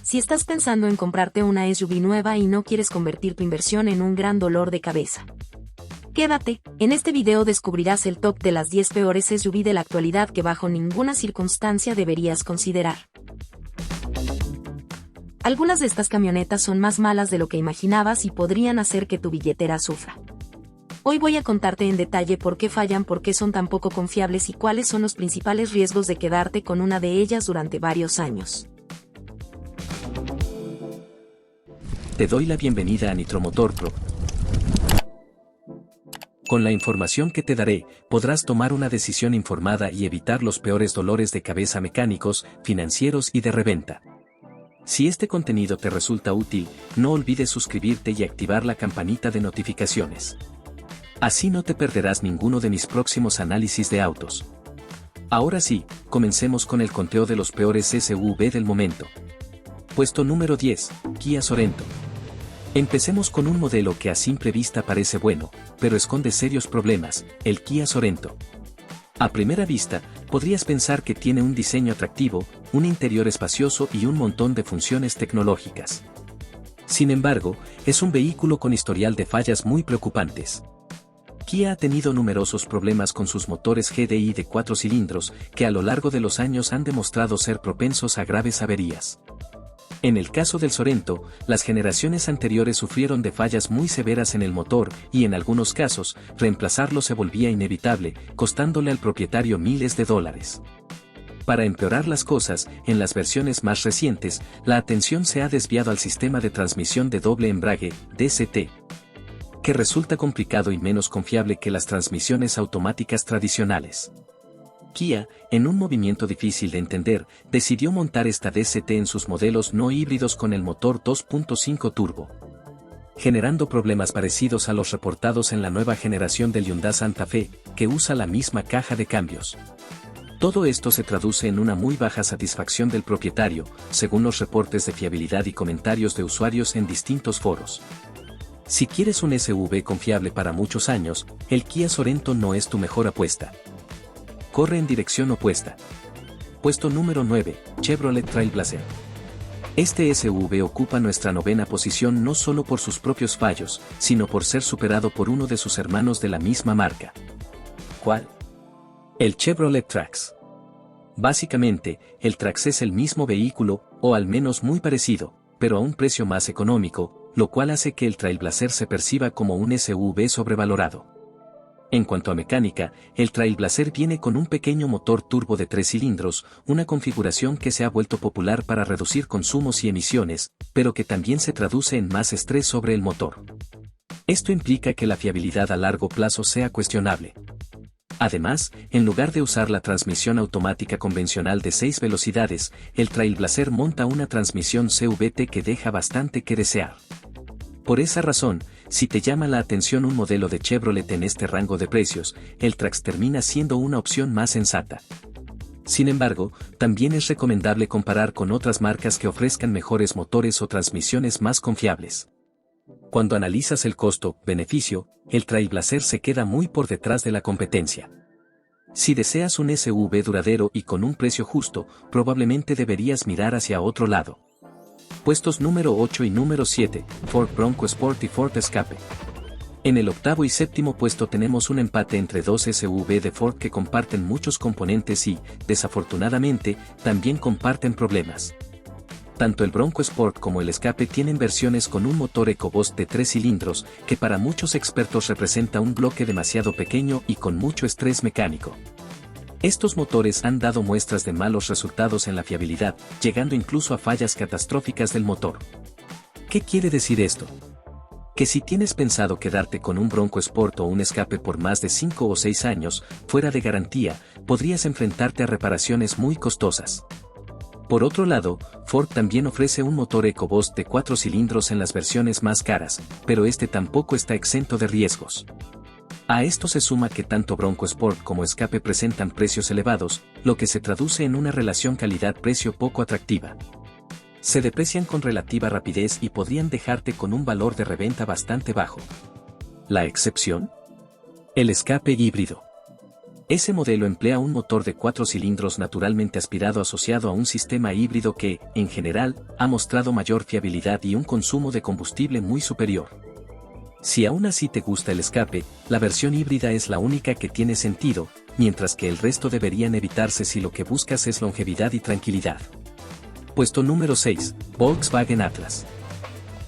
Si estás pensando en comprarte una SUV nueva y no quieres convertir tu inversión en un gran dolor de cabeza, quédate, en este video descubrirás el top de las 10 peores SUV de la actualidad que bajo ninguna circunstancia deberías considerar. Algunas de estas camionetas son más malas de lo que imaginabas y podrían hacer que tu billetera sufra. Hoy voy a contarte en detalle por qué fallan, por qué son tan poco confiables y cuáles son los principales riesgos de quedarte con una de ellas durante varios años. Te doy la bienvenida a Nitromotor Pro. Con la información que te daré, podrás tomar una decisión informada y evitar los peores dolores de cabeza mecánicos, financieros y de reventa. Si este contenido te resulta útil, no olvides suscribirte y activar la campanita de notificaciones. Así no te perderás ninguno de mis próximos análisis de autos. Ahora sí, comencemos con el conteo de los peores SUV del momento. Puesto número 10, Kia Sorento. Empecemos con un modelo que a simple vista parece bueno, pero esconde serios problemas, el Kia Sorento. A primera vista, podrías pensar que tiene un diseño atractivo, un interior espacioso y un montón de funciones tecnológicas. Sin embargo, es un vehículo con historial de fallas muy preocupantes. Kia ha tenido numerosos problemas con sus motores GDI de 4 cilindros, que a lo largo de los años han demostrado ser propensos a graves averías. En el caso del Sorento, las generaciones anteriores sufrieron de fallas muy severas en el motor y en algunos casos, reemplazarlo se volvía inevitable, costándole al propietario miles de dólares. Para empeorar las cosas, en las versiones más recientes, la atención se ha desviado al sistema de transmisión de doble embrague, DCT, que resulta complicado y menos confiable que las transmisiones automáticas tradicionales. Kia, en un movimiento difícil de entender, decidió montar esta DCT en sus modelos no híbridos con el motor 2.5 turbo, generando problemas parecidos a los reportados en la nueva generación del Hyundai Santa Fe, que usa la misma caja de cambios. Todo esto se traduce en una muy baja satisfacción del propietario, según los reportes de fiabilidad y comentarios de usuarios en distintos foros. Si quieres un SUV confiable para muchos años, el Kia Sorento no es tu mejor apuesta. Corre en dirección opuesta. Puesto número 9, Chevrolet Trailblazer. Este SUV ocupa nuestra novena posición no solo por sus propios fallos, sino por ser superado por uno de sus hermanos de la misma marca. ¿Cuál? El Chevrolet Trax. Básicamente, el Trax es el mismo vehículo, o al menos muy parecido, pero a un precio más económico, lo cual hace que el Trailblazer se perciba como un SUV sobrevalorado. En cuanto a mecánica, el Trailblazer viene con un pequeño motor turbo de 3 cilindros, una configuración que se ha vuelto popular para reducir consumos y emisiones, pero que también se traduce en más estrés sobre el motor. Esto implica que la fiabilidad a largo plazo sea cuestionable. Además, en lugar de usar la transmisión automática convencional de 6 velocidades, el Trailblazer monta una transmisión CVT que deja bastante que desear. Por esa razón, si te llama la atención un modelo de Chevrolet en este rango de precios, el Trax termina siendo una opción más sensata. Sin embargo, también es recomendable comparar con otras marcas que ofrezcan mejores motores o transmisiones más confiables. Cuando analizas el costo-beneficio, el Trailblazer se queda muy por detrás de la competencia. Si deseas un SUV duradero y con un precio justo, probablemente deberías mirar hacia otro lado. Puestos número 8 y número 7, Ford Bronco Sport y Ford Escape. En el octavo y séptimo puesto tenemos un empate entre dos SUV de Ford que comparten muchos componentes y, desafortunadamente, también comparten problemas. Tanto el Bronco Sport como el Escape tienen versiones con un motor EcoBoost de 3 cilindros, que para muchos expertos representa un bloque demasiado pequeño y con mucho estrés mecánico. Estos motores han dado muestras de malos resultados en la fiabilidad, llegando incluso a fallas catastróficas del motor. ¿Qué quiere decir esto? Que si tienes pensado quedarte con un Bronco Sport o un Escape por más de 5 o 6 años, fuera de garantía, podrías enfrentarte a reparaciones muy costosas. Por otro lado, Ford también ofrece un motor EcoBoost de 4 cilindros en las versiones más caras, pero este tampoco está exento de riesgos. A esto se suma que tanto Bronco Sport como Escape presentan precios elevados, lo que se traduce en una relación calidad-precio poco atractiva. Se deprecian con relativa rapidez y podrían dejarte con un valor de reventa bastante bajo. ¿La excepción? El Escape híbrido. Ese modelo emplea un motor de 4 cilindros naturalmente aspirado asociado a un sistema híbrido que, en general, ha mostrado mayor fiabilidad y un consumo de combustible muy superior. Si aún así te gusta el escape, la versión híbrida es la única que tiene sentido, mientras que el resto deberían evitarse si lo que buscas es longevidad y tranquilidad. Puesto número 6, Volkswagen Atlas.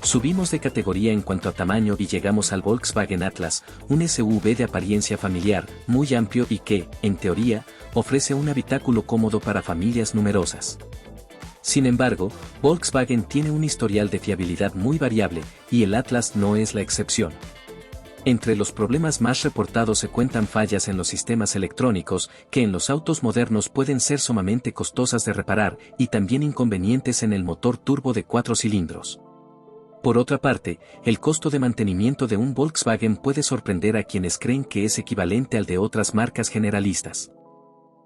Subimos de categoría en cuanto a tamaño y llegamos al Volkswagen Atlas, un SUV de apariencia familiar, muy amplio y que, en teoría, ofrece un habitáculo cómodo para familias numerosas. Sin embargo, Volkswagen tiene un historial de fiabilidad muy variable, y el Atlas no es la excepción. Entre los problemas más reportados se cuentan fallas en los sistemas electrónicos, que en los autos modernos pueden ser sumamente costosas de reparar, y también inconvenientes en el motor turbo de 4 cilindros. Por otra parte, el costo de mantenimiento de un Volkswagen puede sorprender a quienes creen que es equivalente al de otras marcas generalistas.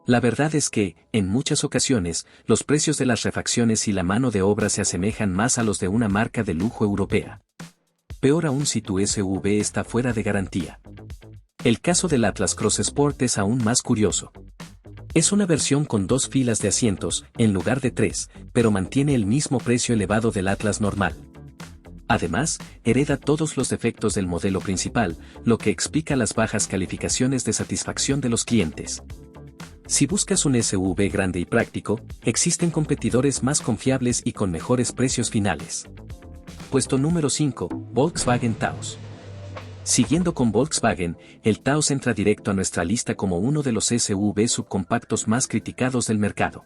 La verdad es que, en muchas ocasiones, los precios de las refacciones y la mano de obra se asemejan más a los de una marca de lujo europea. Peor aún si tu SUV está fuera de garantía. El caso del Atlas Cross Sport es aún más curioso. Es una versión con 2 filas de asientos, en lugar de 3, pero mantiene el mismo precio elevado del Atlas normal. Además, hereda todos los defectos del modelo principal, lo que explica las bajas calificaciones de satisfacción de los clientes. Si buscas un SUV grande y práctico, existen competidores más confiables y con mejores precios finales. Puesto número 5, Volkswagen Taos. Siguiendo con Volkswagen, el Taos entra directo a nuestra lista como uno de los SUV subcompactos más criticados del mercado.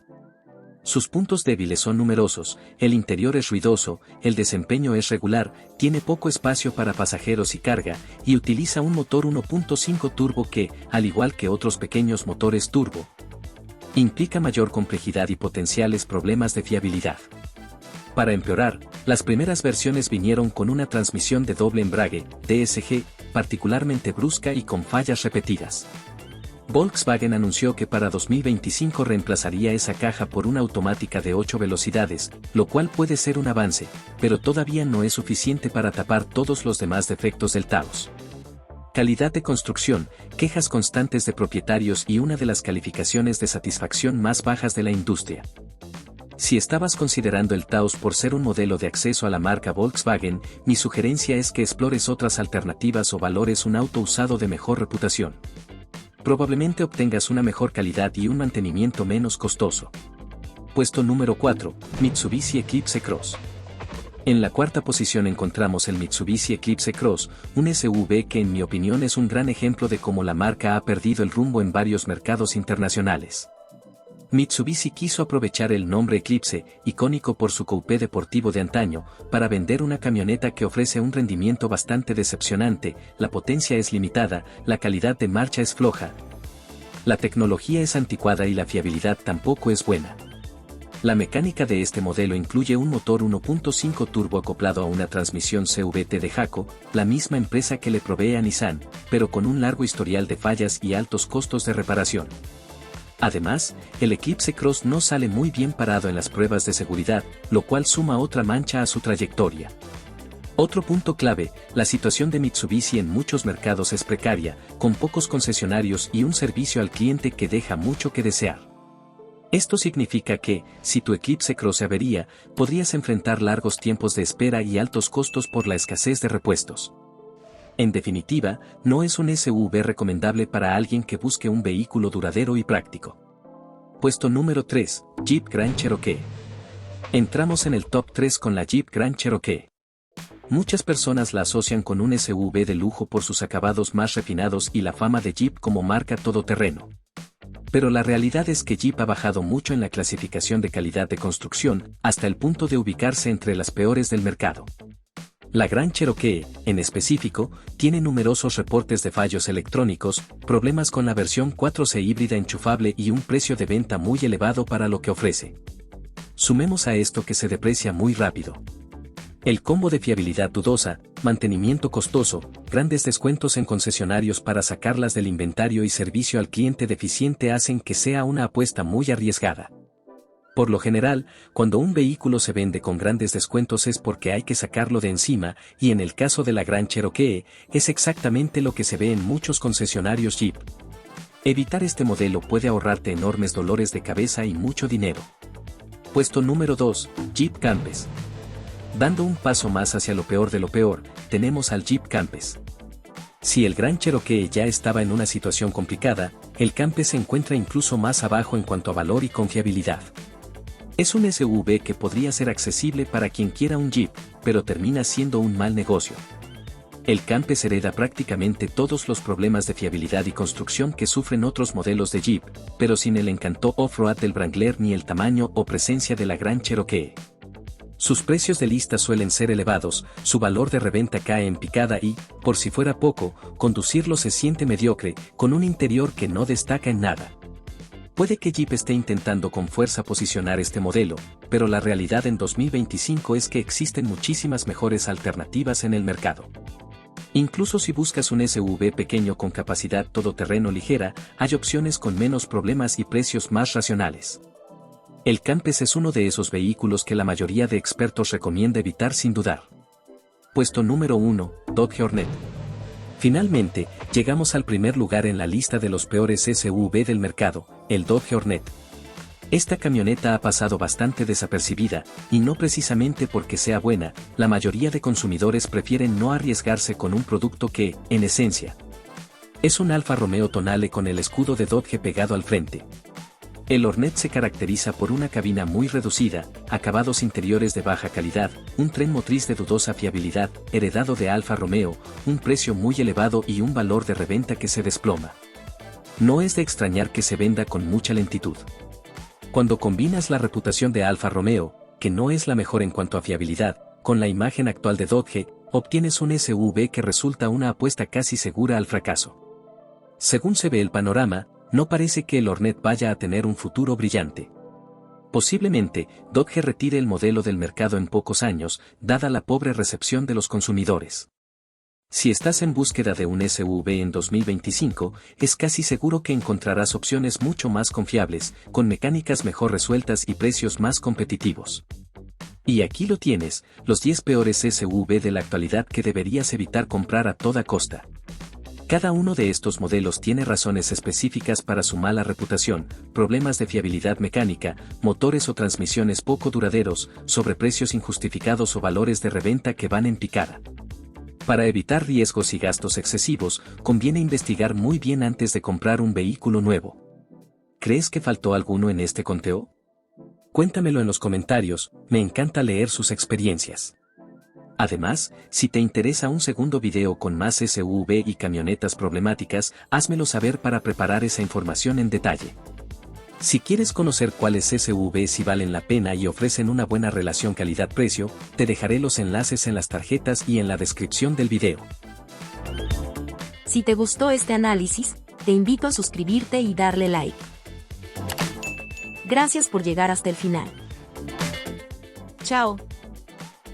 Sus puntos débiles son numerosos, el interior es ruidoso, el desempeño es regular, tiene poco espacio para pasajeros y carga, y utiliza un motor 1.5 turbo que, al igual que otros pequeños motores turbo, implica mayor complejidad y potenciales problemas de fiabilidad. Para empeorar, las primeras versiones vinieron con una transmisión de doble embrague, DSG, particularmente brusca y con fallas repetidas. Volkswagen anunció que para 2025 reemplazaría esa caja por una automática de 8 velocidades, lo cual puede ser un avance, pero todavía no es suficiente para tapar todos los demás defectos del Taos. Calidad de construcción, quejas constantes de propietarios y una de las calificaciones de satisfacción más bajas de la industria. Si estabas considerando el Taos por ser un modelo de acceso a la marca Volkswagen, mi sugerencia es que explores otras alternativas o valores un auto usado de mejor reputación. Probablemente obtengas una mejor calidad y un mantenimiento menos costoso. Puesto número 4, Mitsubishi Eclipse Cross. En la cuarta posición encontramos el Mitsubishi Eclipse Cross, un SUV que en mi opinión es un gran ejemplo de cómo la marca ha perdido el rumbo en varios mercados internacionales. Mitsubishi quiso aprovechar el nombre Eclipse, icónico por su coupé deportivo de antaño, para vender una camioneta que ofrece un rendimiento bastante decepcionante, la potencia es limitada, la calidad de marcha es floja, la tecnología es anticuada y la fiabilidad tampoco es buena. La mecánica de este modelo incluye un motor 1.5 turbo acoplado a una transmisión CVT de Jaco, la misma empresa que le provee a Nissan, pero con un largo historial de fallas y altos costos de reparación. Además, el Eclipse Cross no sale muy bien parado en las pruebas de seguridad, lo cual suma otra mancha a su trayectoria. Otro punto clave, la situación de Mitsubishi en muchos mercados es precaria, con pocos concesionarios y un servicio al cliente que deja mucho que desear. Esto significa que, si tu Eclipse Cross se avería, podrías enfrentar largos tiempos de espera y altos costos por la escasez de repuestos. En definitiva, no es un SUV recomendable para alguien que busque un vehículo duradero y práctico. Puesto número 3, Jeep Grand Cherokee. Entramos en el top 3 con la Jeep Grand Cherokee. Muchas personas la asocian con un SUV de lujo por sus acabados más refinados y la fama de Jeep como marca todoterreno. Pero la realidad es que Jeep ha bajado mucho en la clasificación de calidad de construcción, hasta el punto de ubicarse entre las peores del mercado. La Grand Cherokee, en específico, tiene numerosos reportes de fallos electrónicos, problemas con la versión 4C híbrida enchufable y un precio de venta muy elevado para lo que ofrece. Sumemos a esto que se deprecia muy rápido. El combo de fiabilidad dudosa, mantenimiento costoso, grandes descuentos en concesionarios para sacarlas del inventario y servicio al cliente deficiente hacen que sea una apuesta muy arriesgada. Por lo general, cuando un vehículo se vende con grandes descuentos es porque hay que sacarlo de encima, y en el caso de la Grand Cherokee, es exactamente lo que se ve en muchos concesionarios Jeep. Evitar este modelo puede ahorrarte enormes dolores de cabeza y mucho dinero. Puesto número 2, Jeep Compass. Dando un paso más hacia lo peor de lo peor, tenemos al Jeep Compass. Si el Gran Cherokee ya estaba en una situación complicada, el Compass se encuentra incluso más abajo en cuanto a valor y confiabilidad. Es un SUV que podría ser accesible para quien quiera un Jeep, pero termina siendo un mal negocio. El Compass hereda prácticamente todos los problemas de fiabilidad y construcción que sufren otros modelos de Jeep, pero sin el encanto off-road del Wrangler ni el tamaño o presencia de la Gran Cherokee. Sus precios de lista suelen ser elevados, su valor de reventa cae en picada y, por si fuera poco, conducirlo se siente mediocre, con un interior que no destaca en nada. Puede que Jeep esté intentando con fuerza posicionar este modelo, pero la realidad en 2025 es que existen muchísimas mejores alternativas en el mercado. Incluso si buscas un SUV pequeño con capacidad todoterreno ligera, hay opciones con menos problemas y precios más racionales. El Compass es uno de esos vehículos que la mayoría de expertos recomienda evitar sin dudar. Puesto número 1, Dodge Hornet. Finalmente, llegamos al primer lugar en la lista de los peores SUV del mercado, el Dodge Hornet. Esta camioneta ha pasado bastante desapercibida, y no precisamente porque sea buena, la mayoría de consumidores prefieren no arriesgarse con un producto que, en esencia, es un Alfa Romeo Tonale con el escudo de Dodge pegado al frente. El Hornet se caracteriza por una cabina muy reducida, acabados interiores de baja calidad, un tren motriz de dudosa fiabilidad, heredado de Alfa Romeo, un precio muy elevado y un valor de reventa que se desploma. No es de extrañar que se venda con mucha lentitud. Cuando combinas la reputación de Alfa Romeo, que no es la mejor en cuanto a fiabilidad, con la imagen actual de Dodge, obtienes un SUV que resulta una apuesta casi segura al fracaso. Según se ve el panorama, no parece que el Hornet vaya a tener un futuro brillante. Posiblemente, Dodge retire el modelo del mercado en pocos años, dada la pobre recepción de los consumidores. Si estás en búsqueda de un SUV en 2025, es casi seguro que encontrarás opciones mucho más confiables, con mecánicas mejor resueltas y precios más competitivos. Y aquí lo tienes, los 10 peores SUV de la actualidad que deberías evitar comprar a toda costa. Cada uno de estos modelos tiene razones específicas para su mala reputación, problemas de fiabilidad mecánica, motores o transmisiones poco duraderos, sobreprecios injustificados o valores de reventa que van en picada. Para evitar riesgos y gastos excesivos, conviene investigar muy bien antes de comprar un vehículo nuevo. ¿Crees que faltó alguno en este conteo? Cuéntamelo en los comentarios, me encanta leer sus experiencias. Además, si te interesa un segundo video con más SUV y camionetas problemáticas, házmelo saber para preparar esa información en detalle. Si quieres conocer cuáles SUV sí valen la pena y ofrecen una buena relación calidad-precio, te dejaré los enlaces en las tarjetas y en la descripción del video. Si te gustó este análisis, te invito a suscribirte y darle like. Gracias por llegar hasta el final. Chao.